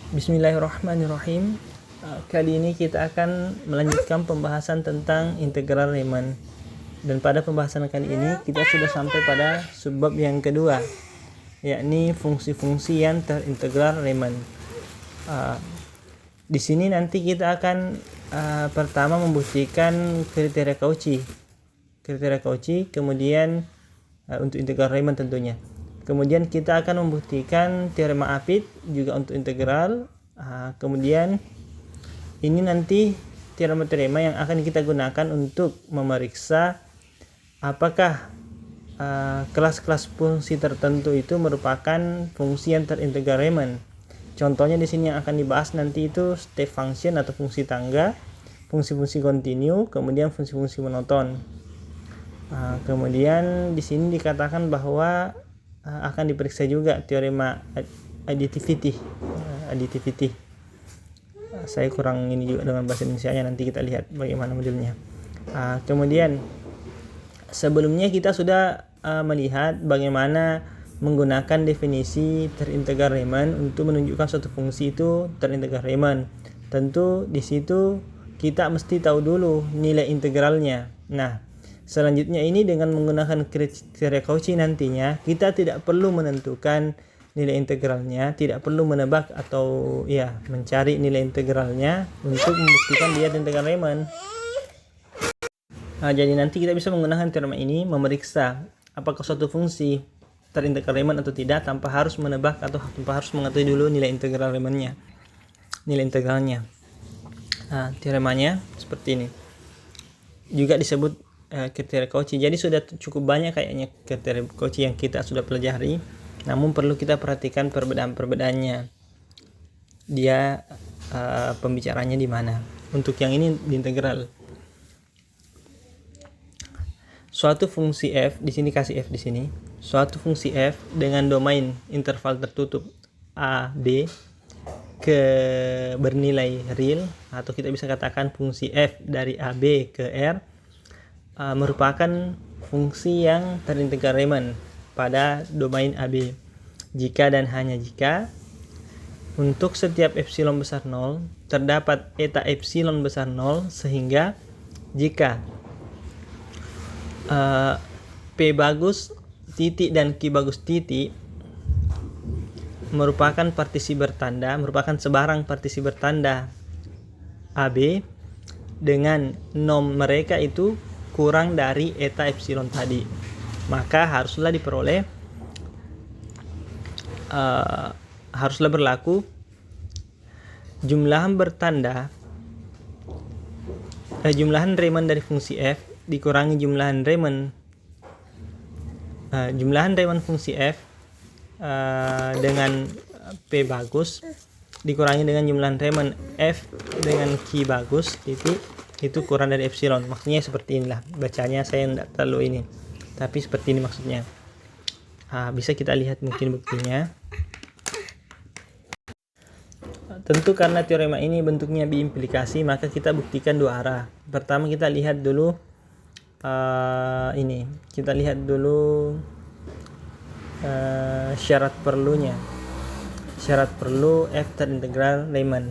Bismillahirrahmanirrahim. Kali ini kita akan melanjutkan pembahasan tentang integral Riemann. Dan pada pembahasan kali ini kita sudah sampai pada subbab yang kedua, yakni fungsi-fungsi yang terintegral Riemann. Di sini nanti kita akan pertama membuktikan kriteria Cauchy. Kemudian untuk integral Riemann tentunya. Kemudian kita akan membuktikan teorema Apit juga untuk integral. Kemudian ini nanti teorema-teorema yang akan kita gunakan untuk memeriksa apakah kelas-kelas fungsi tertentu itu merupakan fungsi yang terintegral Riemann. Contohnya di sini yang akan dibahas nanti itu step function atau fungsi tangga, fungsi-fungsi kontinu, kemudian fungsi-fungsi monoton. Kemudian di sini dikatakan bahwa akan diperiksa juga teorema additivity. Saya kurang ini juga dengan bahasa Indonesianya, nanti kita lihat bagaimana modelnya. Kemudian sebelumnya kita sudah melihat bagaimana menggunakan definisi terintegral Riemann untuk menunjukkan suatu fungsi itu terintegral Riemann. Tentu di situ kita mesti tahu dulu nilai integralnya. Nah, selanjutnya ini dengan menggunakan kriteria Cauchy nantinya kita tidak perlu menentukan nilai integralnya, tidak perlu menebak atau mencari nilai integralnya untuk membuktikan dia integral Riemann. Jadi nanti kita bisa menggunakan teorema ini memeriksa apakah suatu fungsi terintegral Riemann atau tidak tanpa harus menebak atau tanpa harus mengetahui dulu nilai integral Riemann-nya, nilai integralnya. Teoremanya seperti ini. Juga disebut kriteria Cauchy. Jadi sudah cukup banyak kayaknya kriteria Cauchy yang kita sudah pelajari, namun perlu kita perhatikan perbedaan-perbedaannya. Dia pembicaranya di mana. Untuk yang ini di integral. Suatu fungsi f, di sini kasih f di sini. Suatu fungsi f dengan domain interval tertutup a b ke bernilai real, atau kita bisa katakan fungsi f dari a b ke r merupakan fungsi yang terintegral Riemann pada domain AB jika dan hanya jika untuk setiap epsilon besar 0 terdapat eta epsilon besar 0, sehingga jika P bagus titik dan Q bagus titik merupakan partisi bertanda, merupakan sebarang partisi bertanda AB dengan nom mereka itu kurang dari eta epsilon tadi, maka haruslah berlaku jumlahan Riemann dari fungsi f dikurangi jumlahan Riemann fungsi f dengan P bagus dikurangi dengan jumlahan Riemann f dengan Q bagus titik itu kurang dari epsilon. Maksudnya seperti inilah bacanya, saya tidak terlalu ini, tapi seperti ini maksudnya. Bisa kita lihat mungkin buktinya. Tentu karena teorema ini bentuknya biimplikasi, maka kita buktikan dua arah. Pertama kita lihat dulu syarat perlunya. Syarat perlu f terintegral Riemann.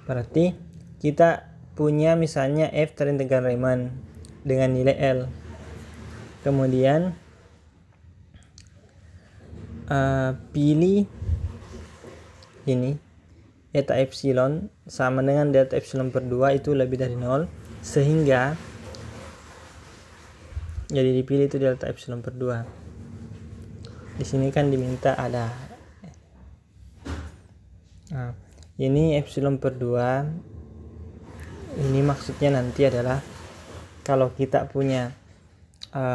Berarti kita punya misalnya f terintegral Riemann dengan nilai L. Kemudian pilih ini eta epsilon sama dengan delta epsilon per 2 itu lebih dari 0, sehingga jadi dipilih itu delta epsilon per 2. Di sini kan diminta ada ini epsilon per 2. Ini maksudnya nanti adalah kalau kita punya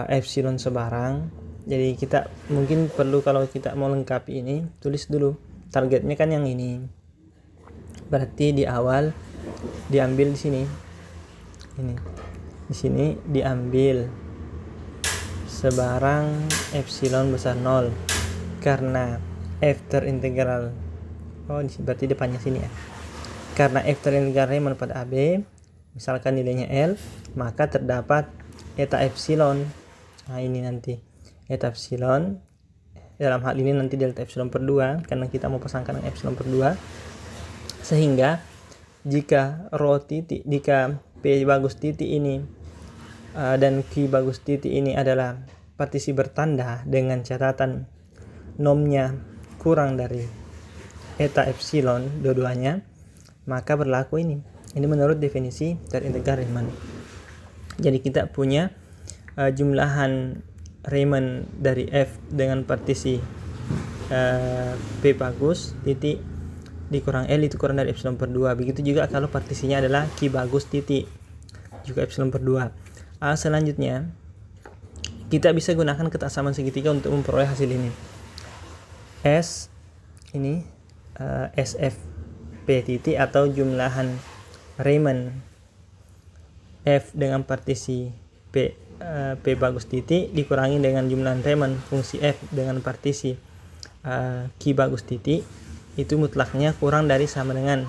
epsilon sebarang, jadi kita mungkin perlu kalau kita mau lengkapi ini tulis dulu targetnya kan yang ini. Berarti di awal diambil di sini. Di sini diambil sebarang epsilon besar 0 karena f terintegral. Berarti depannya sini ya. Karena f terintegral Riemann pada AB, misalkan nilainya L, maka terdapat eta epsilon. Ini nanti eta epsilon dalam hal ini nanti delta epsilon per 2 karena kita mau pasangkan dengan epsilon per 2, sehingga jika P bagus titik ini dan Q bagus titik ini adalah partisi bertanda dengan catatan nomnya kurang dari eta epsilon dua-duanya, maka berlaku ini menurut definisi terintegral Riemann. Jadi kita punya jumlahan Riemann dari F dengan partisi P bagus titik dikurang L itu kurang dari epsilon per 2. Begitu juga kalau partisinya adalah Q bagus titik juga epsilon per 2. Selanjutnya kita bisa gunakan ketaksamaan segitiga untuk memperoleh hasil ini. S ini SF P titik atau jumlahan Riemann F dengan partisi P bagus titik dikurangi dengan jumlahan Riemann fungsi F dengan partisi Q bagus titik, itu mutlaknya kurang dari sama dengan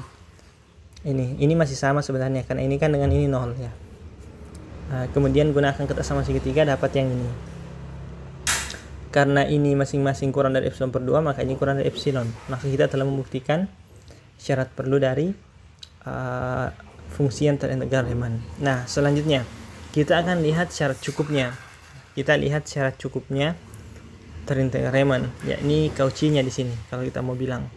ini masih sama sebenarnya karena ini kan dengan ini 0 ya. Kemudian gunakan ketaksamaan segitiga dapat yang ini. Karena ini masing-masing kurang dari epsilon per 2, maka ini kurang dari epsilon. Maka kita telah membuktikan syarat perlu dari fungsi yang terintegral Riemann. Nah, selanjutnya kita akan lihat syarat cukupnya. Kita lihat syarat cukupnya terintegral Riemann, yakni Cauchy-nya di sini kalau kita mau bilang.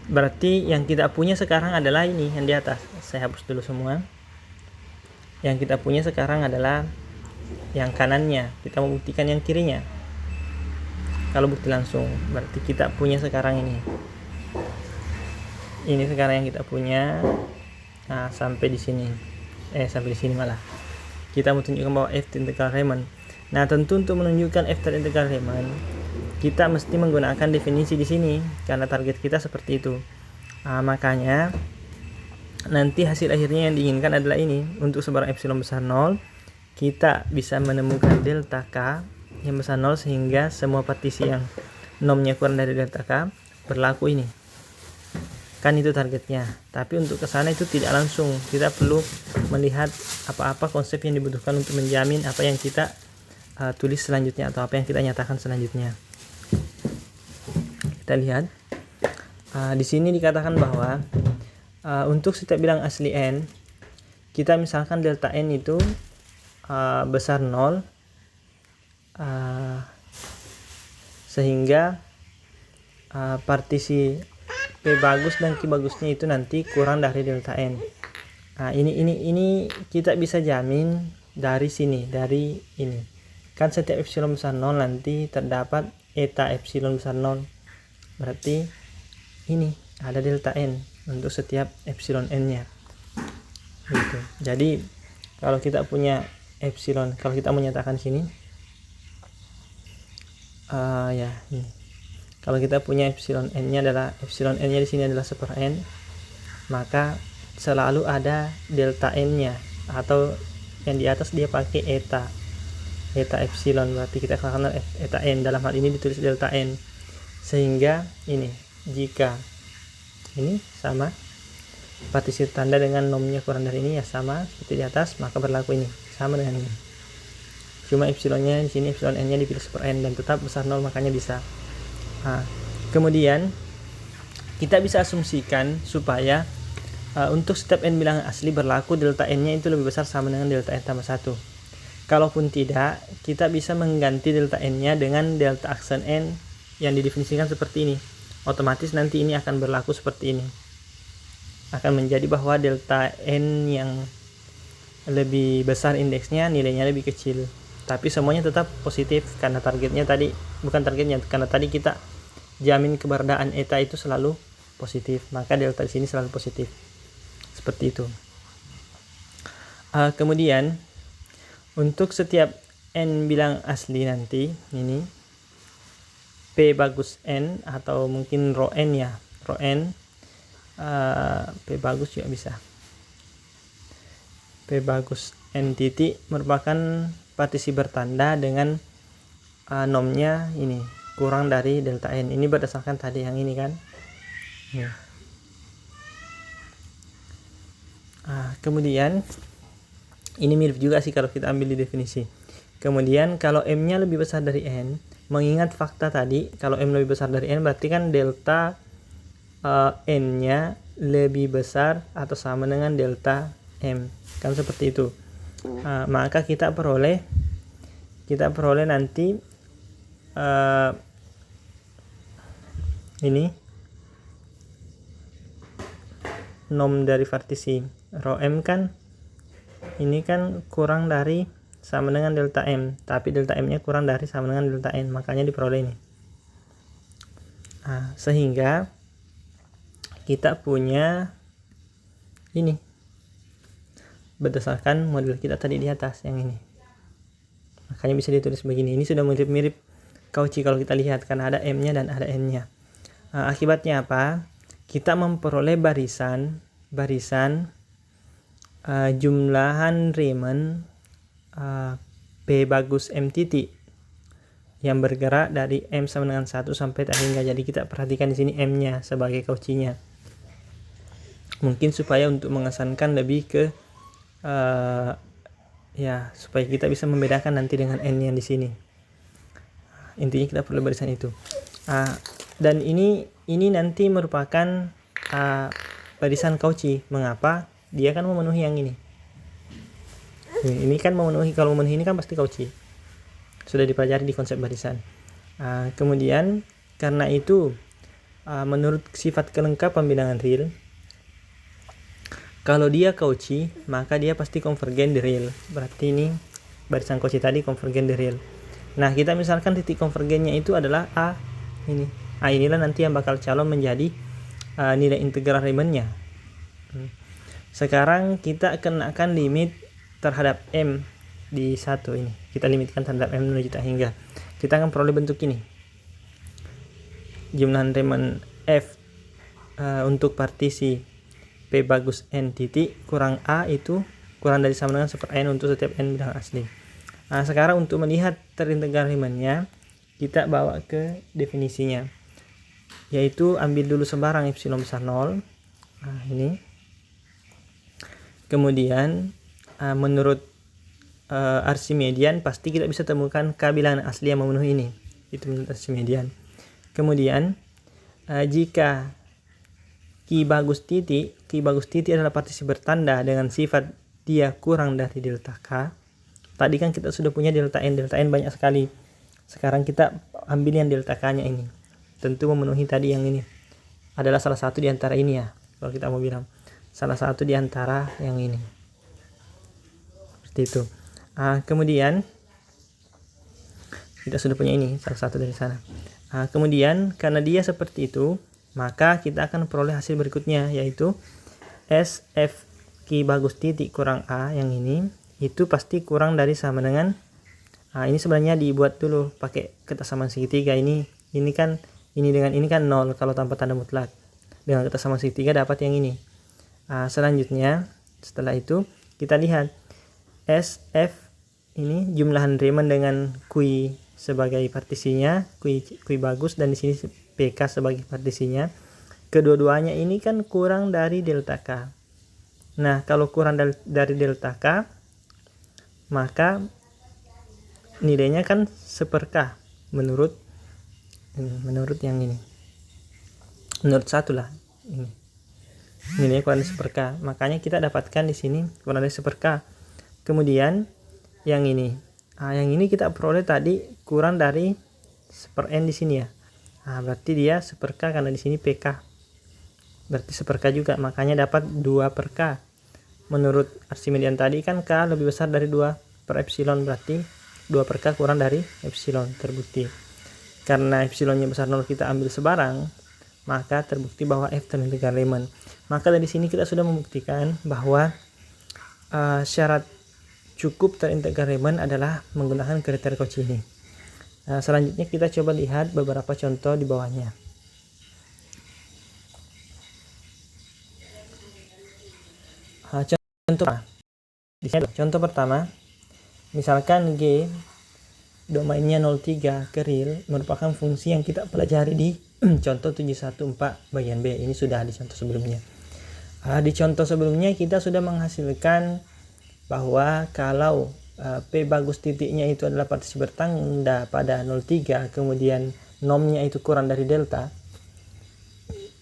Berarti yang kita punya sekarang adalah ini yang di atas. Saya hapus dulu semua. Yang kita punya sekarang adalah yang kanannya. Kita membuktikan yang kirinya. Kalau bukti langsung, berarti kita punya sekarang ini. Ini sekarang yang kita punya. Nah, sampai di sini. Sampai di sini malah. Kita mau tunjukkan bahwa F terintegral Riemann. Nah, tentu untuk menunjukkan F terintegral Riemann, kita mesti menggunakan definisi di sini karena target kita seperti itu. Makanya nanti hasil akhirnya yang diinginkan adalah ini. Untuk sebarang epsilon besar 0, kita bisa menemukan delta K yang besar 0 sehingga semua partisi yang nomnya kurang dari delta K berlaku ini. Kan itu targetnya. Tapi untuk ke sana itu tidak langsung. Kita perlu melihat apa-apa konsep yang dibutuhkan untuk menjamin apa yang kita tulis selanjutnya atau apa yang kita nyatakan selanjutnya. Kita lihat di sini dikatakan bahwa untuk setiap bilang asli n, kita misalkan delta n itu besar 0 sehingga partisi P bagus dan Q bagusnya itu nanti kurang dari delta n. Ini kita bisa jamin dari sini, dari ini. Kan setiap epsilon besar 0 nanti terdapat eta epsilon besar 0. Berarti ini ada delta n untuk setiap epsilon n-nya. Gitu. Jadi kalau kita punya epsilon, kalau kita menyatakan sini ini. Kalau kita punya epsilon n-nya adalah epsilon n-nya di sini adalah 1/n, maka selalu ada delta n-nya atau yang di atas dia pakai eta epsilon, berarti kita akan eta n, dalam hal ini ditulis delta n. Sehingga ini jika ini sama partisi tanda dengan nomnya kurang dari ini ya sama seperti di atas, maka berlaku ini sama dengan ini. Cuma epsilonnya di sini epsilon n-nya dipilih 1/n dan tetap besar 0, makanya bisa. Kemudian kita bisa asumsikan supaya untuk setiap n bilangan asli berlaku delta n-nya itu lebih besar sama dengan delta n tambah 1. Kalaupun tidak, kita bisa mengganti delta n-nya dengan delta aksen n yang didefinisikan seperti ini. Otomatis nanti ini akan berlaku seperti ini. Akan menjadi bahwa delta n yang lebih besar indeksnya nilainya lebih kecil. Tapi semuanya tetap positif karena targetnya tadi, bukan targetnya, karena tadi kita jamin keberadaan eta itu selalu positif. Maka delta di sini selalu positif. Seperti itu. Kemudian untuk setiap n bilang asli nanti ini P bagus n atau mungkin rho n ya, rho n P bagus juga bisa. P bagus n titik merupakan partisi bertanda dengan nomnya ini kurang dari delta n. Ini berdasarkan tadi yang ini kan. Kemudian ini mirip juga sih kalau kita ambil di definisi. Kemudian kalau M-nya lebih besar dari N, mengingat fakta tadi, kalau M lebih besar dari N berarti kan delta N-nya lebih besar atau sama dengan delta M. Kan seperti itu. Maka kita peroleh nanti ini nom dari partisi rho M kan ini kan kurang dari sama dengan delta M, tapi delta M-nya kurang dari sama dengan delta N, makanya diperoleh ini. Sehingga kita punya ini berdasarkan model kita tadi di atas yang ini. Makanya bisa ditulis begini. Ini sudah mirip-mirip Cauchy kalau kita lihat karena ada M-nya dan ada N-nya. Akibatnya apa? Kita memperoleh barisan jumlahan Riemann P bagus M titik yang bergerak dari M sama dengan 1 sampai tak hingga. Jadi kita perhatikan di sini M-nya sebagai Cauchy-nya. Mungkin supaya untuk mengesankan lebih ke supaya kita bisa membedakan nanti dengan N yang di sini. Intinya kita perlu barisan itu. Dan ini nanti merupakan barisan Cauchy. Mengapa? Dia kan memenuhi yang ini. Ini kan memenuhi, kalau memenuhi ini kan pasti Cauchy. Sudah dipelajari di konsep barisan. Kemudian karena itu menurut sifat kelengkapan bilangan real, kalau dia Cauchy maka dia pasti konvergen di real. Berarti ini barisan Cauchy tadi konvergen di real. Nah, kita misalkan titik konvergennya itu adalah A ini. Inilah nanti yang bakal calon menjadi nilai integral Riemann-nya. Sekarang kita kenakan limit terhadap M di 1 ini. Kita limitkan terhadap M menuju tak hingga. Kita akan peroleh bentuk ini. Jumlahan Riemann F untuk partisi P bagus N titik kurang A itu kurang dari sama dengan 1/n untuk setiap N bilangan asli. Sekarang untuk melihat terintegral Riemann-nya, kita bawa ke definisinya. Yaitu ambil dulu sembarang epsilon besar 0. Ini. Kemudian menurut Archimedean pasti kita bisa temukan K bilangan asli yang memenuhi ini. Itu menurut Archimedean. Kemudian jika Q bagus titik adalah partisi bertanda dengan sifat dia kurang dari delta K. Tadi kan kita sudah punya delta N banyak sekali. Sekarang kita ambil yang delta K-nya ini. Tentu memenuhi tadi yang ini. Adalah salah satu di antara ini ya. Kalau kita mau bilang salah satu di antara yang ini. Seperti itu. Kemudian kita sudah punya ini salah satu dari sana. Kemudian karena dia seperti itu, maka kita akan peroleh hasil berikutnya, yaitu SF Q bagus titik kurang A yang ini itu pasti kurang dari sama dengan ini sebenarnya dibuat dulu pakai kesamaan segitiga. Ini kan ini dengan ini kan 0 kalau tanpa tanda mutlak. Dengan kesamaan segitiga dapat yang ini. Selanjutnya setelah itu kita lihat SF ini jumlahan Riemann dengan Q sebagai partisinya, Q bagus, dan di sini PK sebagai partisinya. Kedua-duanya ini kan kurang dari delta K. Nah, kalau kurang dari delta K, maka nilainya kan 1/K menurut yang ini. Menurut satu lah ini. Nilainya kurang dari 1/K. Makanya kita dapatkan di sini kurang dari 1/K. Kemudian yang ini. Yang ini kita peroleh tadi kurang dari 1/n di sini ya. Berarti dia 1/K karena di sini PK. Berarti 1/K juga, makanya dapat 2/K. Menurut Archimedean tadi kan K lebih besar dari 2/epsilon, berarti 2/K kurang dari epsilon, terbukti. Karena epsilonnya besar 0 kita ambil sebarang, maka terbukti bahwa F terintegral Riemann. Maka dari sini kita sudah membuktikan bahwa syarat cukup terintegral Riemann adalah menggunakan kriteria Cauchy ini. Selanjutnya kita coba lihat beberapa contoh di bawahnya. Contoh pertama, misalkan G domainnya 03 ke real merupakan fungsi yang kita pelajari di contoh 714 bagian B. Ini sudah di contoh sebelumnya. Di contoh sebelumnya kita sudah menghasilkan bahwa kalau P bagus titiknya itu adalah partisi bertanda pada 0,3, kemudian nomnya itu kurang dari delta,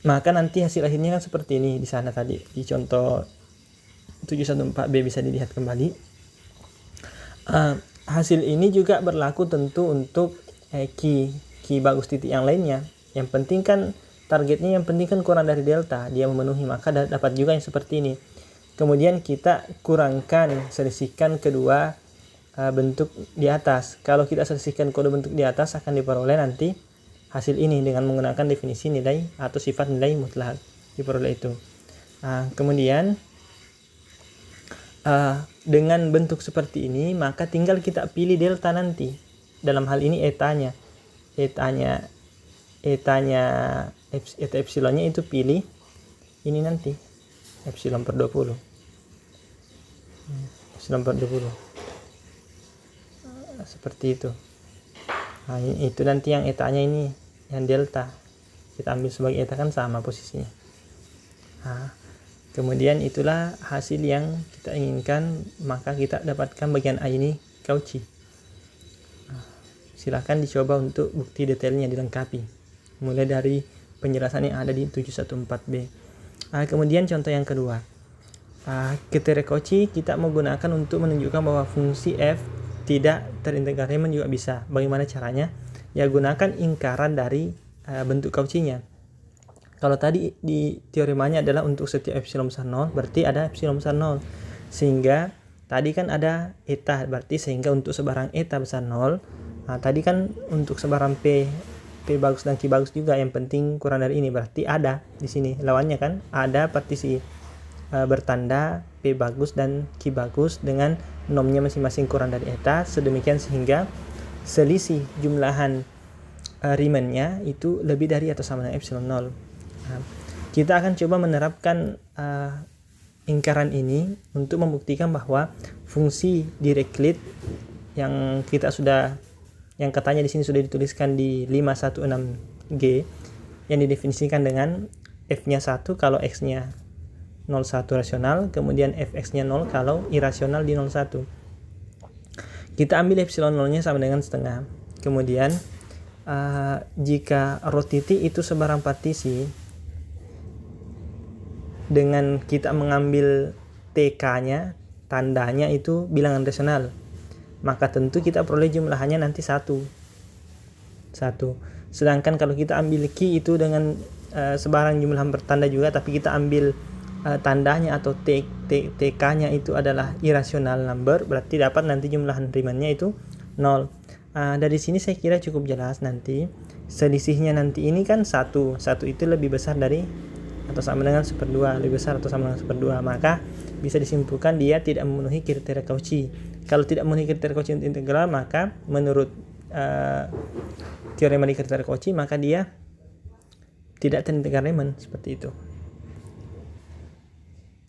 maka nanti hasil akhirnya kan seperti ini di sana tadi di contoh 714b bisa dilihat kembali. Hasil ini juga berlaku tentu untuk key bagus titik yang lainnya. Yang penting kan targetnya, yang penting kan kurang dari delta, dia memenuhi, maka dapat juga yang seperti ini. Kemudian kita kurangkan, selisihkan kedua bentuk di atas. Kalau kita selisihkan kedua bentuk di atas akan diperoleh nanti hasil ini dengan menggunakan definisi nilai atau sifat nilai mutlak, diperoleh itu. Kemudian dengan bentuk seperti ini maka tinggal kita pilih delta nanti. Dalam hal ini eta epsilonnya itu pilih ini nanti epsilon per 20. Epsilon per 20. Seperti itu. Itu nanti yang etanya ini, yang delta kita ambil sebagai eta, kan sama posisinya. Kemudian itulah hasil yang kita inginkan, maka kita dapatkan bagian A ini Cauchy. Silahkan dicoba untuk bukti detailnya dilengkapi, mulai dari penjelasan yang ada di 714b. Kemudian contoh yang kedua, kriteria Cauchy kita menggunakan untuk menunjukkan bahwa fungsi f tidak terintegrasi Riemann juga bisa. Bagaimana caranya? Ya, gunakan ingkaran dari bentuk Cauchy-nya. Kalau tadi di teoremanya adalah untuk setiap epsilon besar 0, berarti ada epsilon besar 0. Sehingga tadi kan ada eta, berarti sehingga untuk sebarang eta besar 0, tadi kan untuk sebarang P bagus dan Q bagus juga, yang penting kurang dari ini, berarti ada di sini lawannya kan, ada partisi bertanda P bagus dan Q bagus dengan nomnya masing-masing kurang dari eta, sedemikian sehingga selisih jumlahan Riemann-nya itu lebih dari atau sama dengan epsilon 0. Kita akan coba menerapkan ingkaran ini untuk membuktikan bahwa fungsi Dirichlet yang yang katanya di sini sudah dituliskan di 516G, yang didefinisikan dengan f-nya 1 kalau x-nya 0,1 rasional, kemudian fx-nya 0 kalau irasional di 0,1. Kita ambil epsilon 0-nya sama dengan setengah. Kemudian jika rho titik itu sebarang partisi, dengan kita mengambil TK-nya, tandanya itu bilangan rasional, maka tentu kita peroleh jumlahannya nanti 1. Sedangkan kalau kita ambil Q itu dengan sebarang jumlah bertanda juga, tapi kita ambil tandanya atau TK-nya itu adalah irasional number, berarti dapat nanti jumlahan Riemann-nya itu 0. Dari sini saya kira cukup jelas. Nanti selisihnya nanti ini kan 1 itu lebih besar dari atau sama dengan 1/2, lebih besar atau sama dengan 1/2, maka bisa disimpulkan dia tidak memenuhi kriteria Cauchy. Kalau tidak memenuhi kriteria Cauchy untuk integral, maka menurut teorema di kriteria Cauchy, maka dia tidak terintegral Riemann, seperti itu.